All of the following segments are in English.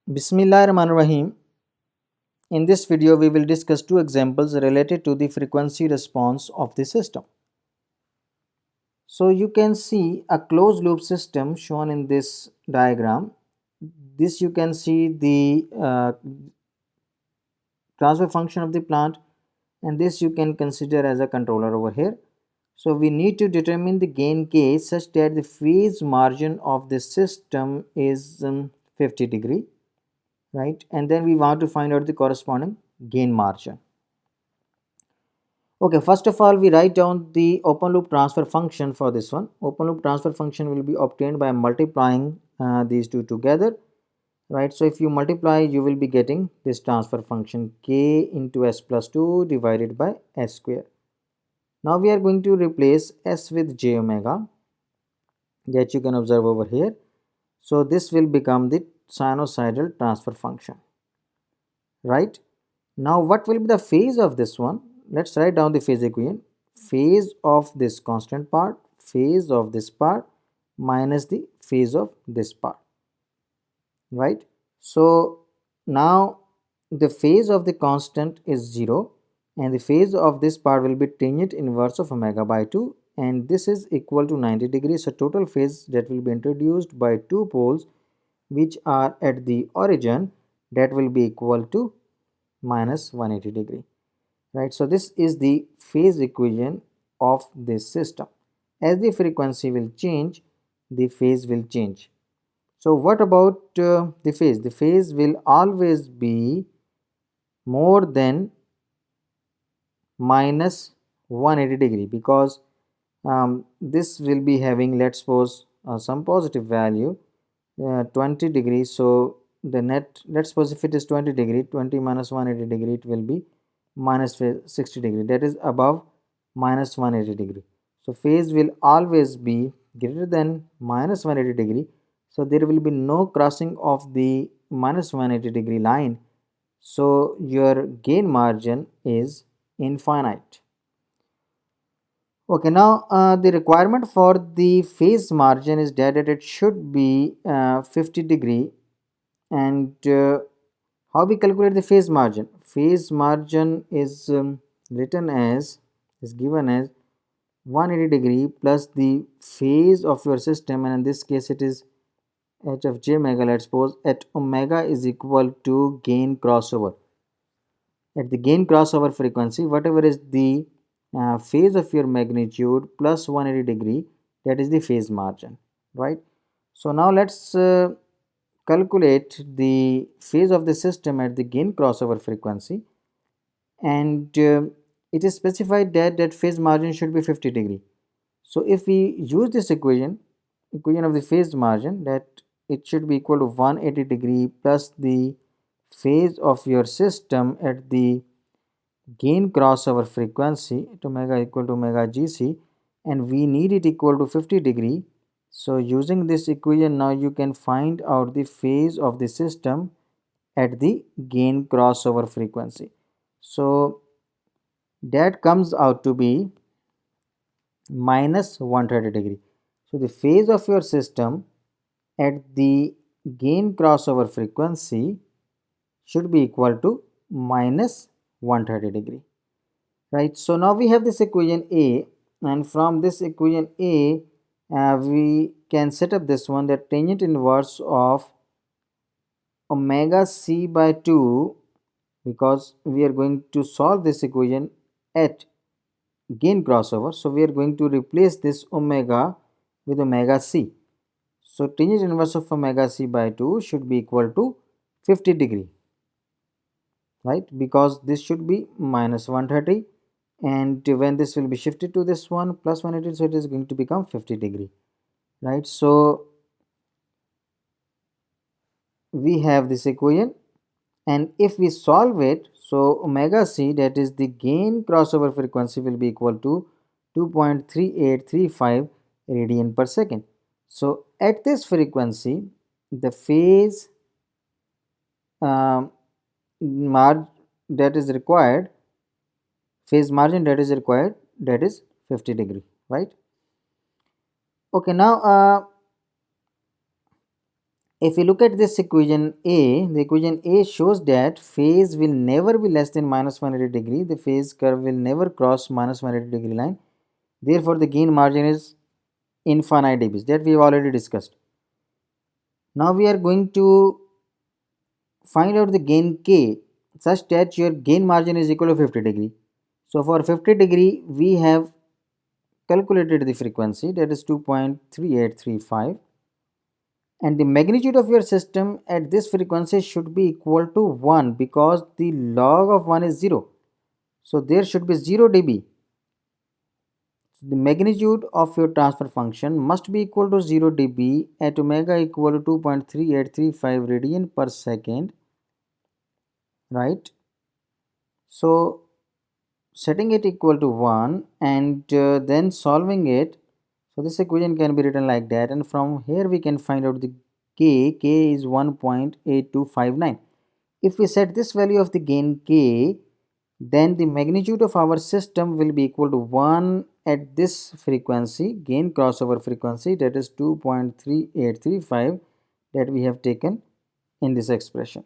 Bismillahirrahmanirrahim. In this video, we will discuss two examples related to the frequency response of the system. So you can see a closed loop system shown in this diagram. This you can see the transfer function of the plant, and this you can consider as a controller over here. So we need to determine the gain K such that the phase margin of the system is 50 degree, right? And then we want to find out the corresponding gain margin. Okay, first of all, we write down the open loop transfer function for this one. Open loop transfer function will be obtained by multiplying these two together, right? So if you multiply, you will be getting this transfer function K into S plus 2 divided by S square. Now we are going to replace S with J omega, that you can observe over here. So this will become the sinusoidal transfer function, right? Now what will be the phase of this one? Let's write down the phase equation. Phase of this constant part, phase of this part minus the phase of this part, right? So now the phase of the constant is 0 and the phase of this part will be tangent inverse of omega by 2, and this is equal to 90 degrees. So total phase that will be introduced by two poles which are at the origin, that will be equal to minus 180 degree, right? So this is the phase equation of this system. As the frequency will change, the phase will change. So what about the phase? The phase will always be more than minus 180 degree, because this will be having, let's suppose, some positive value 20 degrees. So the net, let's suppose if it is 20 degree, 20 minus 180 degree, it will be minus 60 degree, that is above minus 180 degree. So phase will always be greater than minus 180 degree. So there will be no crossing of the minus 180 degree line. So your gain margin is infinite. Okay, now the requirement for the phase margin is that it should be 50 degree. And how we calculate the phase margin? Phase margin is written as, is given as 180 degree plus the phase of your system, and in this case it is h of j omega. Let's suppose at omega is equal to gain crossover. At the gain crossover frequency, whatever is the phase of your magnitude plus 180 degree, that is the phase margin, right? So now let's calculate the phase of the system at the gain crossover frequency, and it is specified that phase margin should be 50 degree. So if we use this equation of the phase margin, that it should be equal to 180 degree plus the phase of your system at the gain crossover frequency at omega equal to omega gc, and we need it equal to 50 degree. So using this equation, now you can find out the phase of the system at the gain crossover frequency. So that comes out to be minus 130 degree. So the phase of your system at the gain crossover frequency should be equal to minus 130 degree, right? So now we have this equation A, and from this equation A we can set up this one, that tangent inverse of omega c by 2, because we are going to solve this equation at gain crossover. So we are going to replace this omega with omega c. So tangent inverse of omega c by 2 should be equal to 50 degree, right? Because this should be minus 130, and when this will be shifted to this one plus 180, so it is going to become 50 degree, right? So we have this equation, and if we solve it, so omega c, that is the gain crossover frequency, will be equal to 2.3835 radian per second. So at this frequency, the phase that is required, phase margin that is required, that is 50 degree, right? Okay, now If we look at this equation A, the equation A shows that phase will never be less than minus 180 degree. The phase curve will never cross minus 180 degree line. Therefore, the gain margin is infinite dBs, that we have already discussed. Now we are going to find out the gain K such that your gain margin is equal to 50 degree. So for 50 degree, we have calculated the frequency, that is 2.3835, and the magnitude of your system at this frequency should be equal to 1 because the log of 1 is 0. So there should be 0 dB. The magnitude of your transfer function must be equal to 0 dB at omega equal to 2.3835 radian per second, right? So setting it equal to 1 and then solving it, so this equation can be written like that, and from here we can find out the k is 1.8259. If we set this value of the gain k, then the magnitude of our system will be equal to 1 at this frequency, gain crossover frequency, that is 2.3835 that we have taken in this expression.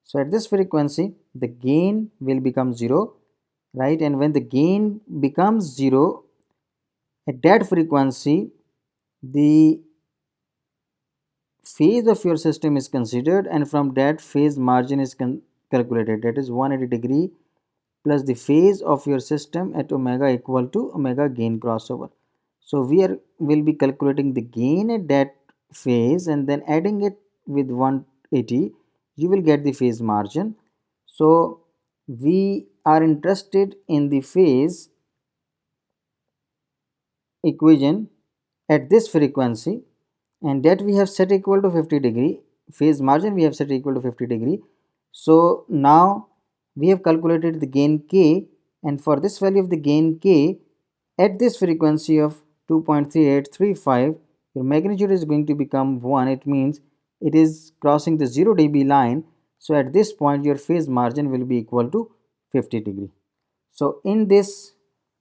So at this frequency the gain will become 0, right? And when the gain becomes 0 at that frequency, the phase of your system is considered, and from that phase margin is calculated, that is 180 degree plus the phase of your system at omega equal to omega gain crossover. So will be calculating the gain at that phase and then adding it with 180, you will get the phase margin. So we are interested in the phase equation at this frequency, and that we have set equal to 50 degree, phase margin we have set equal to 50 degree. So now we have calculated the gain k, and for this value of the gain k at this frequency of 2.3835, your magnitude is going to become 1. It means it is crossing the 0 dB line. So at this point your phase margin will be equal to 50 degree. So in this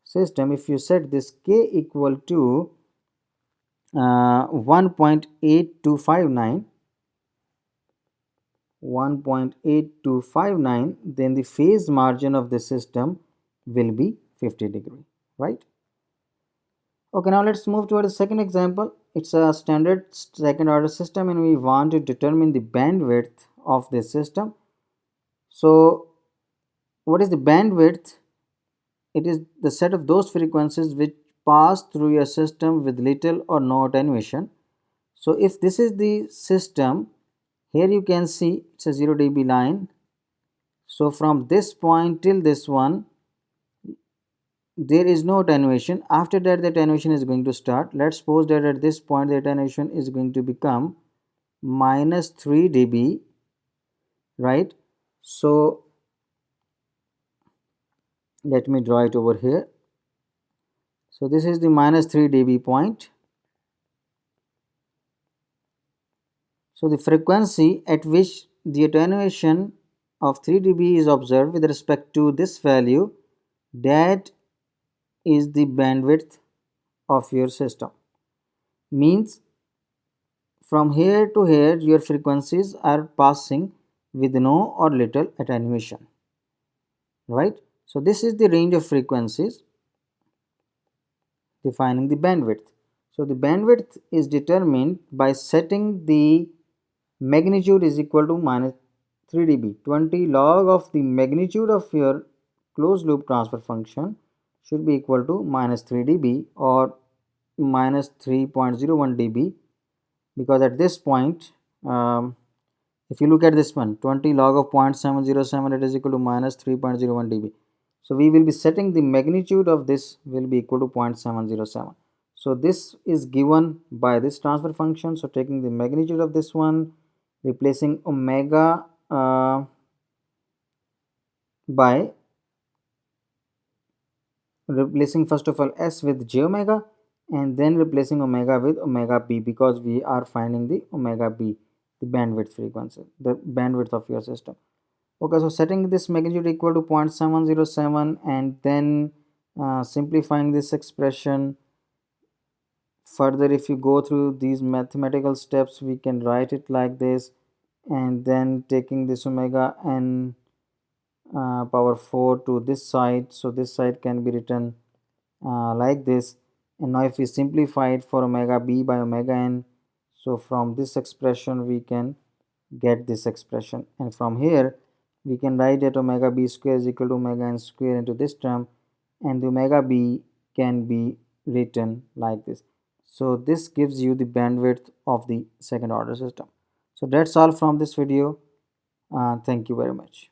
system, if you set this k equal to 1.8259, then the phase margin of the system will be 50 degree, right? Okay, now let's move to the second example. It's a standard second order system and we want to determine the bandwidth of this system. So what is the bandwidth? It is the set of those frequencies which pass through your system with little or no attenuation. So if this is the system, here you can see it's a 0 dB line. So from this point till this one, there is no attenuation. After that the attenuation is going to start. Let's suppose that at this point the attenuation is going to become minus 3 dB, right? So let me draw it over here. So this is the minus 3 dB point. So the frequency at which the attenuation of 3 dB is observed with respect to this value, that is the bandwidth of your system. Means from here to here your frequencies are passing with no or little attenuation, right? So this is the range of frequencies defining the bandwidth. So the bandwidth is determined by setting the magnitude is equal to minus 3 dB. 20 log of the magnitude of your closed loop transfer function should be equal to minus 3 dB or minus 3.01 dB, because at this point if you look at this one, 20 log of 0.707, it is equal to minus 3.01 dB. So we will be setting the magnitude of this will be equal to 0.707. So this is given by this transfer function. So taking the magnitude of this one, replacing omega by replacing first of all s with j omega, and then replacing omega with omega b, because we are finding the omega b, the bandwidth frequency, the bandwidth of your system. Okay, so setting this magnitude equal to 0.707 and then simplifying this expression, Further, if you go through these mathematical steps, we can write it like this, and then taking this omega n power 4 to this side, so this side can be written like this. And now if we simplify it for omega b by omega n, so from this expression we can get this expression, and from here we can write that omega b square is equal to omega n square into this term, and the omega b can be written like this. So this gives you the bandwidth of the second order system. So that's all from this video. Thank you very much.